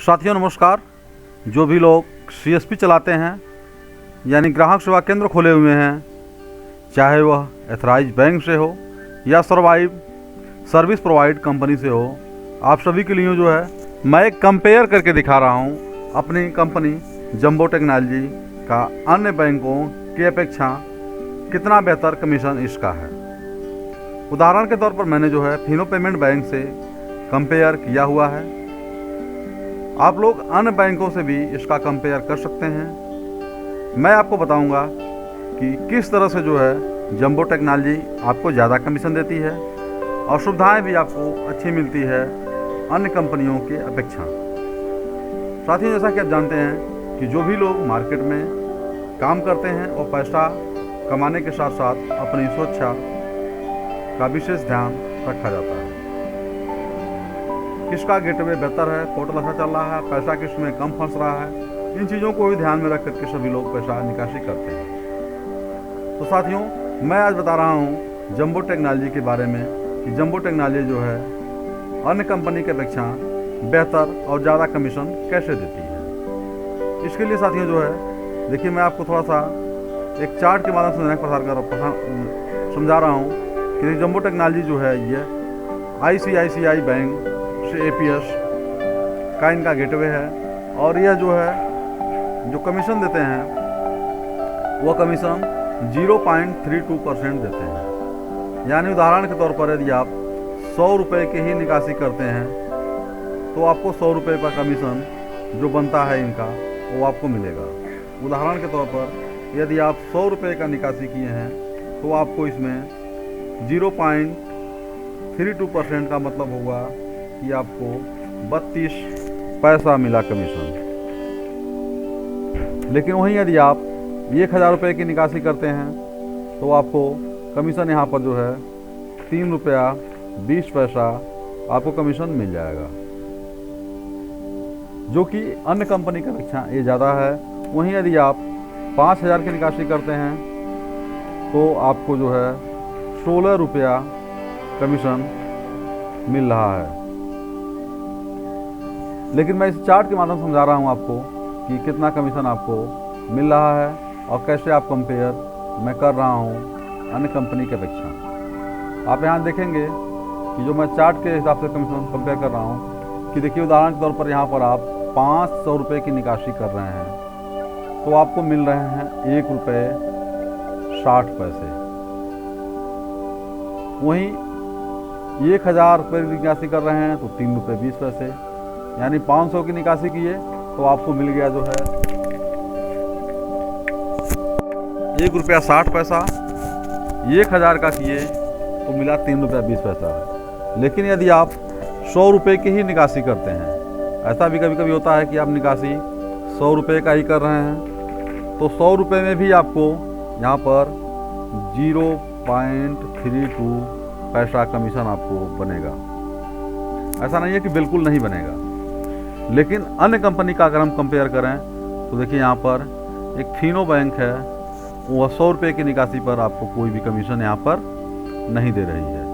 साथियों नमस्कार। जो भी लोग सीएसपी चलाते हैं यानी ग्राहक सेवा केंद्र खोले हुए हैं, चाहे वह एथराइज बैंक से हो या सर्वाइव सर्विस प्रोवाइड कंपनी से हो, आप सभी के लिए जो है मैं एक कंपेयर करके दिखा रहा हूं अपनी कंपनी जंबो टेक्नोलॉजी का अन्य बैंकों की अपेक्षा कितना बेहतर कमीशन इसका है। उदाहरण के तौर पर मैंने जो है फिनो पेमेंट बैंक से कंपेयर किया हुआ है। आप लोग अन्य बैंकों से भी इसका कंपेयर कर सकते हैं। मैं आपको बताऊंगा कि किस तरह से जो है जंबो टेक्नोलॉजी आपको ज़्यादा कमीशन देती है और सुविधाएं भी आपको अच्छी मिलती है अन्य कंपनियों की अपेक्षा। साथियों, जैसा कि आप जानते हैं कि जो भी लोग मार्केट में काम करते हैं और पैसा कमाने के साथ साथ अपनी सुरक्षा का विशेष ध्यान रखा जाता है। किसका गेटवे बेहतर है, पोर्टल अच्छा चल रहा है, पैसा किस में कम फंस रहा है, इन चीज़ों को भी ध्यान में रख करके सभी लोग पैसा निकासी करते हैं। तो साथियों, मैं आज बता रहा हूँ जंबो टेक्नोलॉजी के बारे में कि जंबो टेक्नोलॉजी जो है अन्य कंपनी की अपेक्षा बेहतर और ज़्यादा कमीशन कैसे देती है। इसके लिए साथियों जो है देखिए, मैं आपको थोड़ा सा एक चार्ट के माध्यम से समझा रहा हूँ कि जंबो टेक्नोलॉजी जो है ये ICICI बैंक से APS का इनका गेटवे है और यह जो है जो कमीशन देते हैं वह कमीशन 0.32% देते हैं। यानी उदाहरण के तौर पर यदि आप 100 रुपये की ही निकासी करते हैं तो आपको 100 रुपये का कमीशन जो बनता है इनका वो आपको मिलेगा। उदाहरण के तौर पर यदि आप 100 रुपये का निकासी किए हैं तो आपको इसमें 0.32% का मतलब होगा कि आपको 32 पैसा मिला कमीशन। लेकिन वहीं यदि आप 1000 रुपये की निकासी करते हैं तो आपको कमीशन यहाँ पर जो है 3 रुपया 20 पैसा आपको कमीशन मिल जाएगा, जो कि अन्य कंपनी की अपेक्षा ये ज़्यादा है। वहीं यदि आप 5000 की निकासी करते हैं तो आपको जो है 16 रुपया कमीशन मिल रहा है। लेकिन मैं इस चार्ट के माध्यम से समझा रहा हूँ आपको कि कितना कमीशन आपको मिल रहा है और कैसे आप कंपेयर मैं कर रहा हूँ अन्य कंपनी की अपेक्षा। आप यहाँ देखेंगे कि जो मैं चार्ट के हिसाब से कमीशन कंपेयर कर रहा हूँ कि देखिए, उदाहरण के तौर पर यहाँ पर आप 500 रुपये की निकासी कर रहे हैं तो आपको मिल रहे हैं 1 रुपये 60 पैसे। वहीं 1000 रुपये की निकासी कर रहे हैं तो 3 रुपये 20 पैसे। यानी 500 की निकासी किए तो आपको मिल गया जो है 1 रुपया 60 पैसा। 1000 का किए तो मिला 3 रुपया 20 पैसा। लेकिन यदि आप 100 रुपये की ही निकासी करते हैं, ऐसा भी कभी कभी होता है कि आप निकासी 100 रुपये का ही कर रहे हैं तो 100 रुपये में भी आपको यहाँ पर 0.32 पैसा कमीशन आपको बनेगा। ऐसा नहीं है कि बिल्कुल नहीं बनेगा, लेकिन अन्य कंपनी का अगर हम कंपेयर करें तो देखिए यहाँ पर एक फिनो बैंक है, वह 100 रुपये की निकासी पर आपको कोई भी कमीशन यहाँ पर नहीं दे रही है।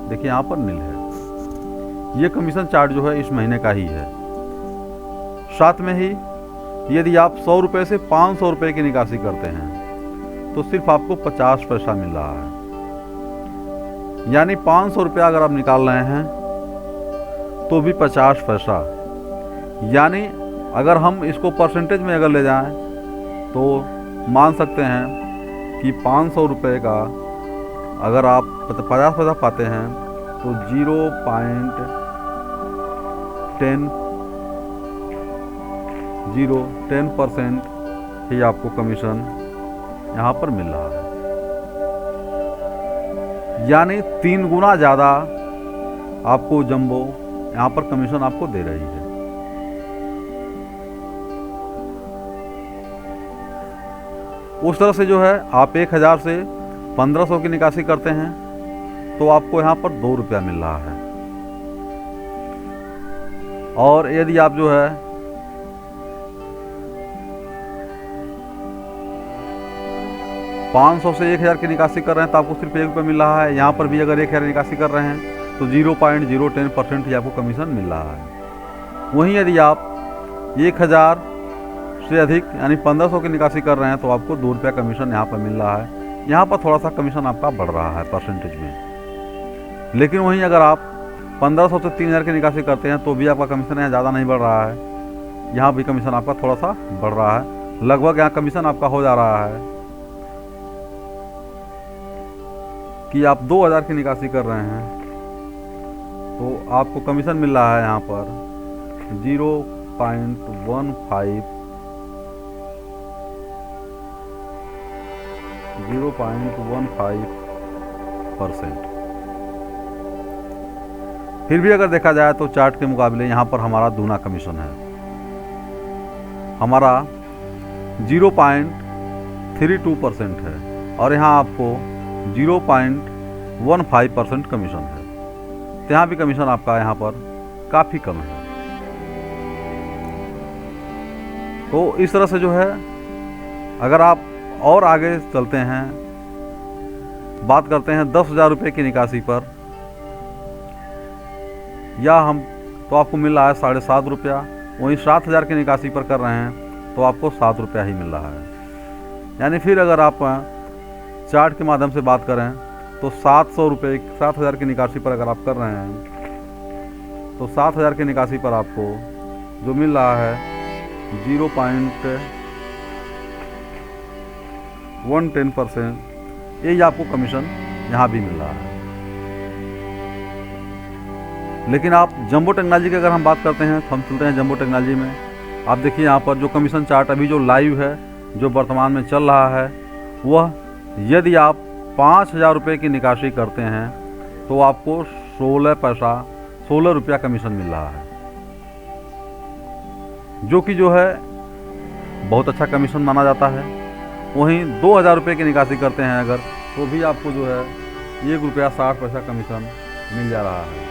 देखिए यहाँ पर नील है। ये कमीशन चार्ट जो है इस महीने का ही है। साथ में ही यदि आप 100 रुपये से 500 रुपये की निकासी करते हैं तो सिर्फ आपको 50 पैसा मिल रहा है। यानी 500 रुपया अगर आप निकाल रहे हैं तो भी 50 पैसा। यानी अगर हम इसको परसेंटेज में अगर ले जाएं तो मान सकते हैं कि 500 रुपये का अगर आप 50 पैसा पाते हैं तो 0.10% ही आपको कमीशन यहाँ पर मिल रहा है। यानी 3 गुना ज़्यादा आपको जंबो यहाँ पर कमीशन आपको दे रही है। उस तरह से जो है आप 1000 से 1500 की निकासी करते हैं तो आपको यहाँ पर 2 रुपया मिल रहा है। और यदि आप जो है 500 से 1000 की निकासी कर रहे हैं तो आपको सिर्फ 1 रुपया मिल रहा है। यहाँ पर भी अगर 1000 निकासी कर रहे हैं तो 0.010% ही आपको कमीशन मिल रहा है। वहीं यदि आप 1000 से अधिक यानी 1500 की निकासी कर रहे हैं तो आपको 2 रुपया कमीशन यहाँ पर मिल रहा है। यहाँ पर थोड़ा सा कमीशन आपका बढ़ रहा है परसेंटेज में। लेकिन वहीं अगर आप 1500 से 3000 की निकासी करते हैं तो भी आपका कमीशन यहाँ ज़्यादा नहीं बढ़ रहा है, यहाँ भी कमीशन आपका थोड़ा सा बढ़ रहा है। लगभग यहाँ कमीशन आपका हो जा रहा है कि आप 2000 की निकासी कर रहे हैं तो आपको कमीशन मिल रहा है यहाँ पर 0.15%। फिर भी अगर देखा जाए तो चार्ट के मुकाबले यहाँ पर हमारा दूना कमीशन है। हमारा 0.32% है और यहाँ आपको 0.15% कमीशन है। तो यहाँ भी कमीशन आपका यहाँ पर काफ़ी कम है। तो इस तरह से जो है अगर आप और आगे चलते हैं, बात करते हैं 10,000 रुपये की निकासी पर, या हम तो आपको मिल रहा है 7.5 रुपया। वहीं 7,000 की निकासी पर कर रहे हैं तो आपको 7 रुपया ही मिल रहा है। यानी फिर अगर आप चार्ट के माध्यम से बात करें तो 700 रुपये 7,000 की निकासी पर अगर आप कर रहे हैं तो 7,000 की निकासी पर आपको जो मिल रहा है 0.110%, यही आपको कमीशन यहाँ भी मिल रहा है। लेकिन आप जंबो टेक्नोलॉजी की अगर हम बात करते हैं तो हम चलते हैं जंबो टेक्नोलॉजी में। आप देखिए यहाँ पर जो कमीशन चार्ट अभी जो लाइव है, जो वर्तमान में चल रहा है, वह यदि आप 5,000 रुपये की निकासी करते हैं तो आपको 16 रुपया कमीशन मिल रहा है, जो कि जो है बहुत अच्छा कमीशन माना जाता है। वहीं 2,000 रुपये की निकासी करते हैं अगर तो भी आपको जो है 1 रुपया 60 पैसा कमीशन मिल जा रहा है।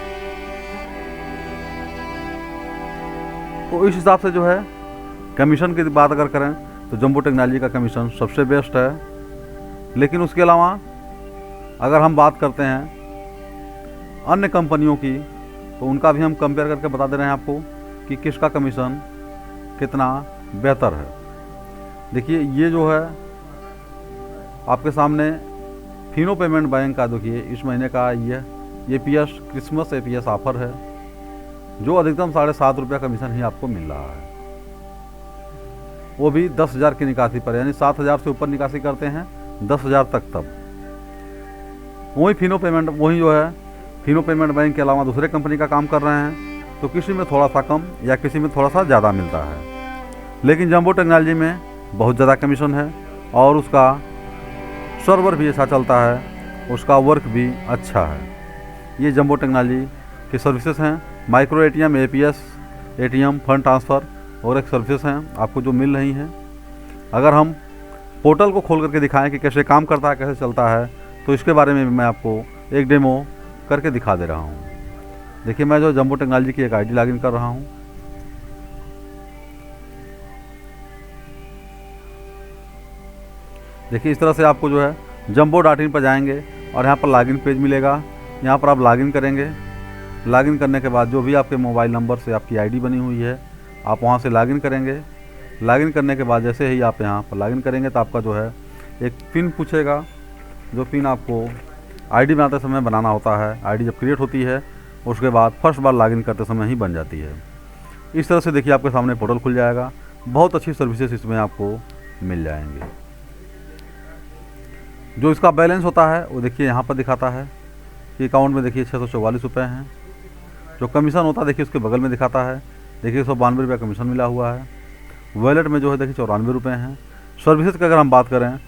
तो इस हिसाब से जो है कमीशन की बात अगर करें तो जंबो टेक्नोलॉजी का कमीशन सबसे बेस्ट है। लेकिन उसके अलावा अगर हम बात करते हैं अन्य कंपनियों की तो उनका भी हम कंपेयर करके बता दे रहे हैं आपको कि किसका कमीशन कितना बेहतर है। देखिए ये जो है आपके सामने फिनो पेमेंट बैंक का देखिए इस महीने का ये एपीएस क्रिसमस एपीएस ऑफर है, जो अधिकतम 7.5 रुपया कमीशन ही आपको मिल रहा है, वो भी 10,000 की निकासी पर। यानी 7,000 से ऊपर निकासी करते हैं 10,000 तक तब। वही फिनो पेमेंट जो है फिनो पेमेंट बैंक के अलावा दूसरे कंपनी का काम कर रहे हैं तो किसी में थोड़ा सा कम या किसी में थोड़ा सा ज़्यादा मिलता है। लेकिन जंबो टेक्नोलॉजी में बहुत ज़्यादा कमीशन है और उसका सर्वर भी अच्छा चलता है, उसका वर्क भी अच्छा है। ये जंबो टेक्नोलॉजी की सर्विसेज हैं। Micro ATM, APS, ATM, fund transfer और एक सर्विसेज हैं आपको जो मिल रही हैं। अगर हम पोर्टल को खोल करके दिखाएं कि कैसे काम करता है, कैसे चलता है, तो इसके बारे में मैं आपको एक डेमो करके दिखा दे रहा हूं। देखिए मैं जो जंबो टेक्नोलॉजी की एक आईडी लॉगिन कर रहा हूं। देखिए इस तरह से आपको जो है jumbo.in पर जाएंगे और यहाँ पर लॉगिन पेज मिलेगा। यहाँ पर आप लॉगिन करेंगे। लॉगिन करने के बाद जो भी आपके मोबाइल नंबर से आपकी आईडी बनी हुई है आप वहाँ से लॉगिन करेंगे। लॉगिन करने के बाद जैसे ही आप यहाँ पर लॉगिन करेंगे तो आपका जो है एक पिन पूछेगा, जो पिन आपको आईडी बनाते समय बनाना होता है। आईडी जब क्रिएट होती है उसके बाद फर्स्ट बार लॉगिन करते समय ही बन जाती है। इस तरह से देखिए आपके सामने पोर्टल खुल जाएगा। बहुत अच्छी सर्विसेज इसमें आपको मिल जाएंगे। जो इसका बैलेंस होता है वो देखिए यहाँ पर दिखाता है कि अकाउंट में देखिए 644 रुपये हैं। जो कमीशन होता है देखिए उसके बगल में दिखाता है, देखिए 192 रुपये कमीशन मिला हुआ है। वॉलेट में जो है देखिए 94 रुपये हैं। सर्विसेज की अगर हम बात करें,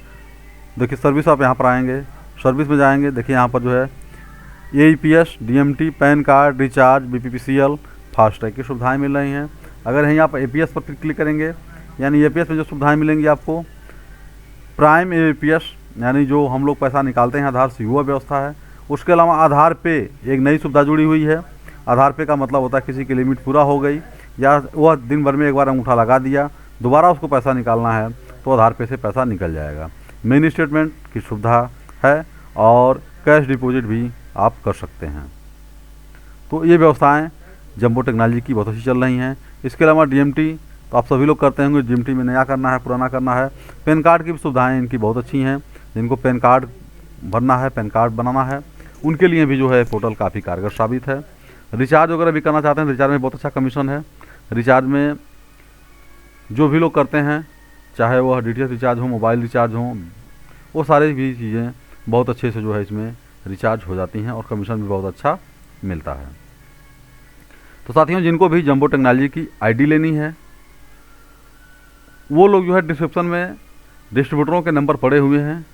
देखिए सर्विस आप यहाँ पर आएंगे, सर्विस में जाएंगे, देखिए यहाँ पर जो है AEPS, DMT, PAN card, recharge, BPPCL, FASTag की सुविधाएँ मिल रही हैं। अगर यहीं आप एपीएस पर क्लिक करेंगे, यानी एपीएस में जो सुविधाएँ मिलेंगी आपको, प्राइम एपीएस यानी जो हम लोग पैसा निकालते हैं आधार से वह व्यवस्था है। उसके अलावा आधार पे एक नई सुविधा जुड़ी हुई है। आधार पे का मतलब होता है किसी की लिमिट पूरा हो गई या वह दिन भर में एक बार अंगूठा लगा दिया, दोबारा उसको पैसा निकालना है तो आधार पे से पैसा निकल जाएगा। मिनी स्टेटमेंट की सुविधा है और कैश डिपॉजिट भी आप कर सकते हैं। तो ये व्यवस्थाएं जंबो टेक्नोलॉजी की बहुत अच्छी चल रही हैं। इसके अलावा डीएमटी तो आप सभी लोग करते होंगे, डीएमटी में नया करना है, पुराना करना है। पैन कार्ड की भी सुविधाएँ इनकी बहुत अच्छी हैं। जिनको पैन कार्ड भरना है, पैन कार्ड बनाना है, उनके लिए भी जो है पोर्टल काफ़ी कारगर साबित है। रिचार्ज वगैरह भी करना चाहते हैं, रिचार्ज में बहुत अच्छा कमीशन है। रिचार्ज में जो भी लोग करते हैं, चाहे वह डीटीएच रिचार्ज हो, मोबाइल रिचार्ज हो, वो सारी भी चीज़ें बहुत अच्छे से जो है इसमें रिचार्ज हो जाती हैं और कमीशन भी बहुत अच्छा मिलता है। तो साथियों, जिनको भी जंबो टेक्नोलॉजी की आईडी लेनी है, वो लोग जो है डिस्क्रिप्शन में डिस्ट्रीब्यूटरों के नंबर पड़े हुए हैं,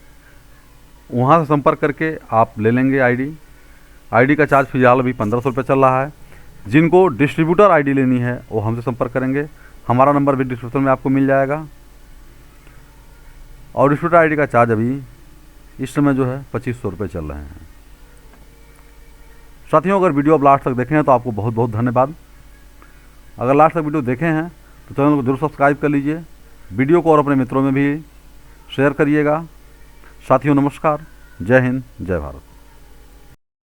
वहाँ से संपर्क करके आप ले लेंगे आईडी का चार्ज फिलहाल अभी 1500 रुपये चल रहा है। जिनको डिस्ट्रीब्यूटर आईडी लेनी है वो हमसे संपर्क करेंगे, हमारा नंबर भी डिस्क्रिप्शन में आपको मिल जाएगा। और डिस्ट्रीब्यूटर आईडी का चार्ज अभी इस समय जो है 2500 रुपये चल रहे हैं। साथियों, अगर वीडियो आप लास्ट तक देखें हैं तो आपको बहुत बहुत धन्यवाद। अगर लास्ट तक वीडियो देखे हैं तो चैनल को जरूर सब्सक्राइब कर लीजिए, वीडियो को और अपने मित्रों में भी शेयर करिएगा। साथियों नमस्कार, जय हिंद, जय भारत।